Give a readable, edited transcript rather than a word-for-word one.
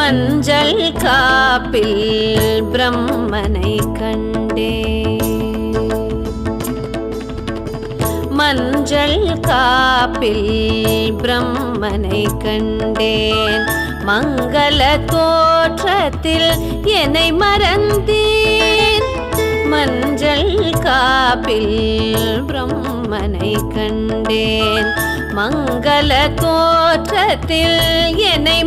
மஞ்சள் காப்பில் பிரம்மனை கண்டேன். மஞ்சள் காப்பில் பிரம்மனை கண்டேன். மங்கள தோற்றத்தில் என்னை மறந்தேன். மஞ்சள் காப்பில் பிரம்மனை கண்டேன். மங்கள தோற்றத்தில் என்னை